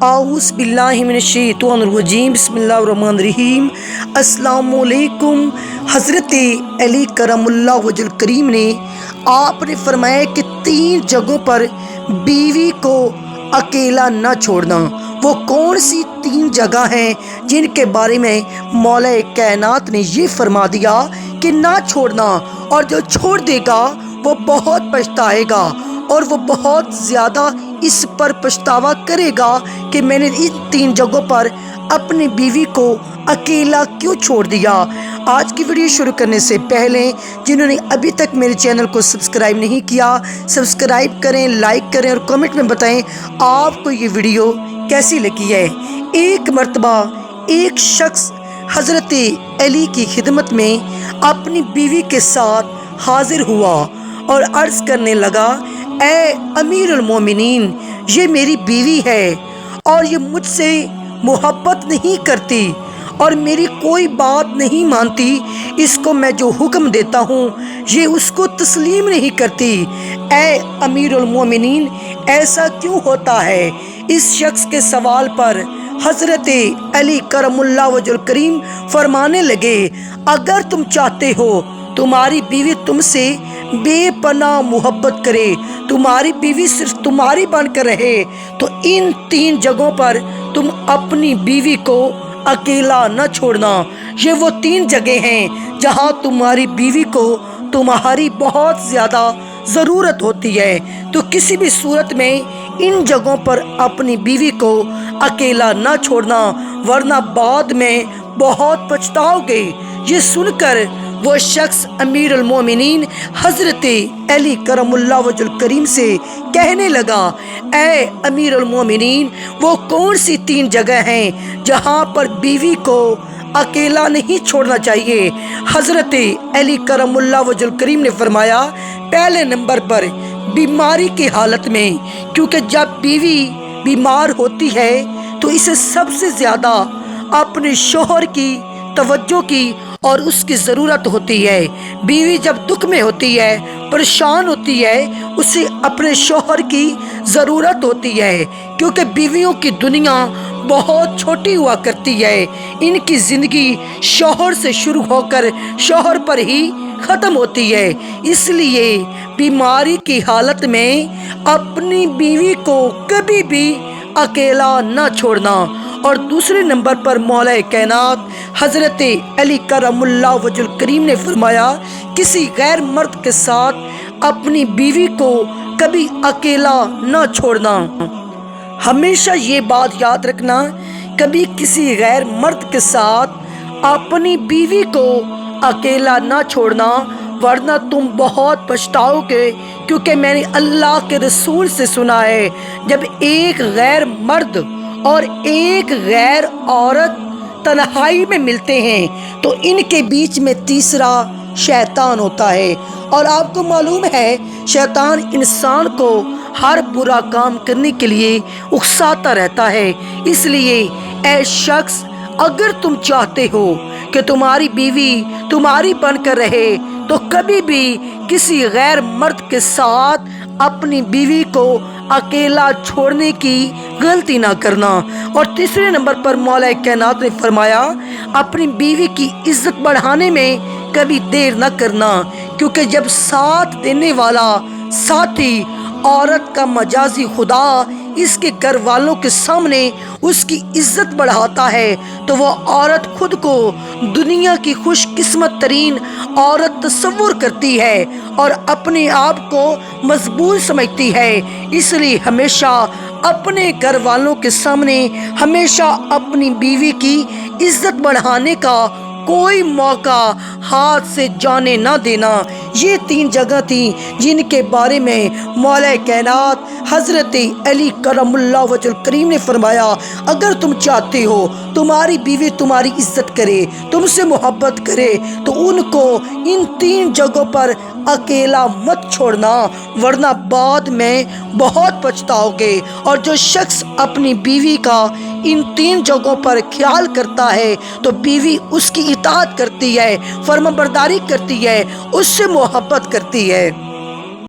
आऊज़ बिल्लाहि मिनश्शैतानिर्रजीम बिस्मिल्लाहिर्रहमानिर्रहीम। अस्सलामुअलैकुम। हज़रत अली करमुल्लाह वजहुल करीम ने आपने फरमाया कि 3 जगहों पर बीवी को अकेला न छोड़ना। वो कौन सी 3 जगह हैं जिनके बारे में मौला कायनात ने ये फरमा दिया कि ना छोड़ना, और जो छोड़ देगा वो बहुत पछताएगा और वो बहुत ज़्यादा इस पर पछतावा करेगा कि मैंने इन 3 जगहों पर अपनी बीवी को अकेला क्यों छोड़ दिया। आज की वीडियो शुरू करने से पहले जिन्होंने अभी तक मेरे चैनल को सब्सक्राइब नहीं किया, सब्सक्राइब करें, लाइक करें और कमेंट में बताएं आपको ये वीडियो कैसी लगी है। एक मर्तबा एक शख्स हज़रत अली की खिदमत में अपनी बीवी के साथ हाजिर हुआ और अर्ज़ करने लगा, ए अमीरुल मोमिनीन, ये मेरी बीवी है और ये मुझसे मोहब्बत नहीं करती और मेरी कोई बात नहीं मानती। इसको मैं जो हुक्म देता हूँ ये उसको तस्लीम नहीं करती। ए अमीरुल मोमिनीन, ऐसा क्यों होता है? इस शख्स के सवाल पर हज़रत अली करमुल्लाह वजहुल करीम फरमाने लगे, अगर तुम चाहते हो तुम्हारी बीवी तुमसे बेपनाह मोहब्बत करे, तुम्हारी बीवी सिर्फ तुम्हारी बनकर रहे, तो इन 3 जगहों पर तुम अपनी बीवी को अकेला न छोड़ना। ये वो 3 जगह हैं जहां तुम्हारी बीवी को तुम्हारी बहुत ज़्यादा ज़रूरत होती है। तो किसी भी सूरत में इन जगहों पर अपनी बीवी को अकेला न छोड़ना, वरना बाद में बहुत पछताओगे। ये सुनकर वो शख्स अमीरुल मोमिनीन हज़रत अली करमुल्लाह वजहुल करीम से कहने लगा, ए अमीरुल मोमिनीन, वो कौन सी 3 जगह हैं जहां पर बीवी को अकेला नहीं छोड़ना चाहिए? हज़रत अली करमुल्लाह वजहुल करीम ने फरमाया, पहले नंबर पर बीमारी की हालत में, क्योंकि जब बीवी बीमार होती है तो इसे सबसे ज़्यादा अपने शोहर की तवज्जो की और उसकी ज़रूरत होती है। बीवी जब दुख में होती है, परेशान होती है, उसे अपने शोहर की ज़रूरत होती है, क्योंकि बीवियों की दुनिया बहुत छोटी हुआ करती है। इनकी ज़िंदगी शोहर से शुरू होकर शोहर पर ही ख़त्म होती है। इसलिए बीमारी की हालत में अपनी बीवी को कभी भी अकेला न छोड़ना। और दूसरे नंबर पर मौला कायनात हज़रत अली करमुल्लाह वजहुल करीम ने फरमाया, किसी गैर मर्द के साथ अपनी बीवी को कभी अकेला न छोड़ना। हमेशा ये बात याद रखना, कभी किसी गैर मर्द के साथ अपनी बीवी को अकेला न छोड़ना, वरना तुम बहुत पछताओगे। क्योंकि मैंने अल्लाह के रसूल से सुना है, जब एक गैर मर्द और एक गैर औरत तन्हाई में मिलते हैं तो इनके बीच में तीसरा शैतान होता है। और आपको मालूम है शैतान इंसान को हर बुरा काम करने के लिए उकसाता रहता है। इसलिए ऐ शख्स, अगर तुम चाहते हो कि तुम्हारी बीवी तुम्हारी बनकर रहे तो कभी भी किसी गैर मर्द के साथ अपनी बीवी को अकेला छोड़ने की गलती ना करना। और तीसरे नंबर पर मौला कायनात ने फरमाया, अपनी बीवी की इज्जत बढ़ाने में कभी देर न करना, क्योंकि जब साथ देने वाला साथी औरत का मजाजी खुदा इसके घर वालों के सामने उसकी इज्जत बढ़ाता है तो वो औरत खुद को दुनिया की खुशकिस्मत तरीन औरत तस्वुर करती है और अपने आप को मजबूत समझती है। इसलिए हमेशा अपने घर वालों के सामने हमेशा अपनी बीवी की इज्जत बढ़ाने का कोई मौका हाथ से जाने ना देना। ये 3 जगह थी जिनके बारे में मौला कायनात हज़रत अली करमुल्लाह वजहुल करीम ने फरमाया, अगर तुम चाहते हो तुम्हारी बीवी तुम्हारी इज्जत करे, तुमसे मोहब्बत करे, तो उनको इन 3 जगहों पर अकेला मत छोड़ना, वरना बाद में बहुत पछताओगे। और जो शख्स अपनी बीवी का इन 3 जगहों पर ख्याल करता है तो बीवी उसकी इताअत करती है, फर्माबरदारी करती है, उससे मोहब्बत करती है।